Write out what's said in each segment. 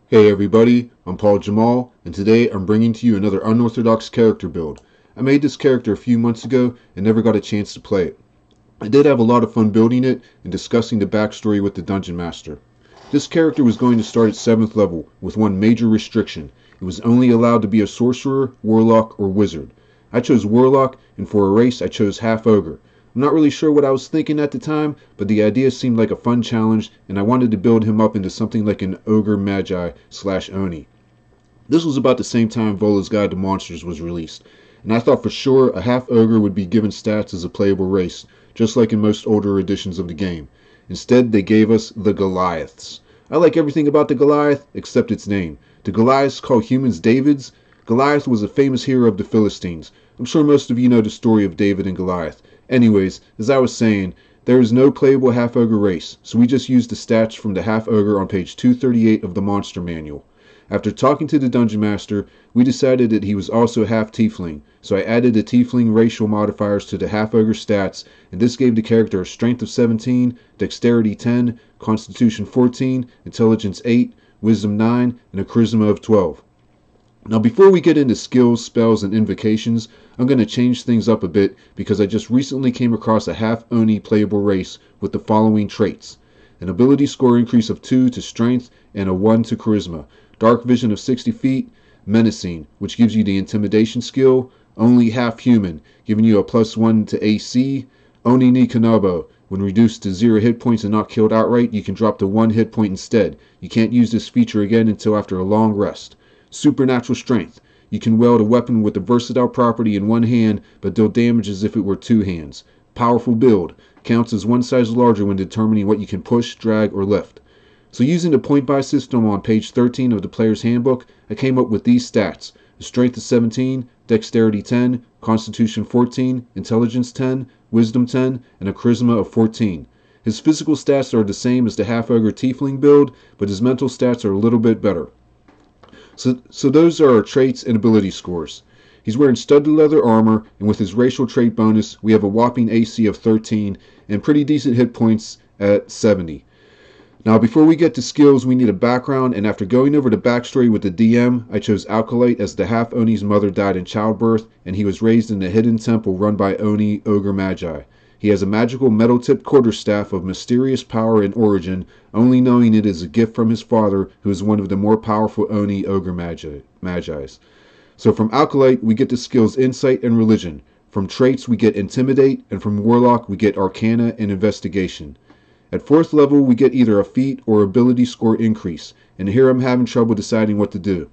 Hey everybody, I'm Paul Jamal, and today I'm bringing to you another unorthodox character build. I made this character a few months ago and never got a chance to play it. I did have a lot of fun building it and discussing the backstory with the Dungeon Master. This character was going to start at 7th level with one major restriction. It was only allowed to be a sorcerer, warlock, or wizard. I chose warlock, and for a race I chose half ogre. I'm not really sure what I was thinking at the time, but the idea seemed like a fun challenge, and I wanted to build him up into something like an ogre magi / oni. This was about the same time Vola's Guide to Monsters was released, and I thought for sure a half ogre would be given stats as a playable race, just like in most older editions of the game. Instead, they gave us the Goliaths. I like everything about the Goliath except its name. Do Goliaths call humans Davids? Goliath was a famous hero of the Philistines. I'm sure most of you know the story of David and Goliath. Anyways, as I was saying, there is no playable half-ogre race, so we just used the stats from the half-ogre on page 238 of the Monster Manual. After talking to the Dungeon Master, we decided that he was also half tiefling, so I added the tiefling racial modifiers to the half-ogre stats, and this gave the character a strength of 17, dexterity 10, constitution 14, intelligence 8, wisdom 9, and a charisma of 12. Now before we get into skills, spells, and invocations, I'm going to change things up a bit because I just recently came across a half-oni playable race with the following traits. An ability score increase of 2 to strength and a 1 to charisma. Dark vision of 60 feet, menacing, which gives you the intimidation skill. Only half human, giving you a +1 to AC. Oni ni Kanabo, when reduced to 0 hit points and not killed outright, you can drop to 1 hit point instead. You can't use this feature again until after a long rest. Supernatural strength. You can wield a weapon with a versatile property in one hand, but deal damage as if it were 2 hands. Powerful build. Counts as 1 size larger when determining what you can push, drag, or lift. So using the point buy system on page 13 of the player's handbook, I came up with these stats. A strength of 17, dexterity 10, constitution 14, intelligence 10, wisdom 10, and a charisma of 14. His physical stats are the same as the half-ogre tiefling build, but his mental stats are a little bit better. So those are our traits and ability scores. He's wearing studded leather armor, and with his racial trait bonus, we have a whopping AC of 13 and pretty decent hit points at 70. Now before we get to skills, we need a background, and after going over the backstory with the DM, I chose Alkalite as the half-Oni's mother died in childbirth, and he was raised in a hidden temple run by Oni Ogre Magi. He has a magical metal-tipped quarterstaff of mysterious power and origin, only knowing it is a gift from his father, who is one of the more powerful Oni Ogre Magi's. So from Alkalite, we get the skills Insight and Religion. From traits, we get Intimidate, and from Warlock, we get Arcana and Investigation. At 4th level, we get either a feat or ability score increase, and here I'm having trouble deciding what to do.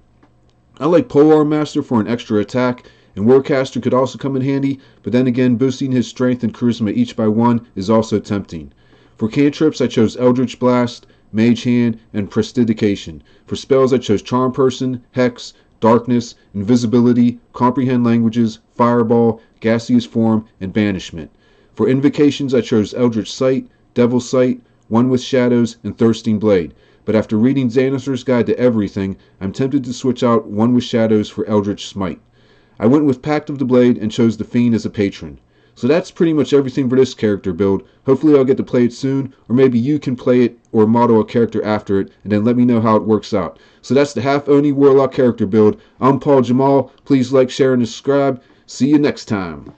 I like Polearm Master for an extra attack, and Warcaster could also come in handy, but then again, boosting his strength and charisma each by 1 is also tempting. For cantrips, I chose Eldritch Blast, Mage Hand, and Prestidigitation. For spells, I chose Charm Person, Hex, Darkness, Invisibility, Comprehend Languages, Fireball, Gaseous Form, and Banishment. For invocations, I chose Eldritch Sight, Devil's Sight, One with Shadows, and Thirsting Blade. But after reading Xanathar's Guide to Everything, I'm tempted to switch out One with Shadows for Eldritch Smite. I went with Pact of the Blade and chose the Fiend as a patron. So that's pretty much everything for this character build. Hopefully I'll get to play it soon, or maybe you can play it or model a character after it, and then let me know how it works out. So that's the half-Oni Warlock character build. I'm Paul Jamal. Please like, share, and subscribe. See you next time.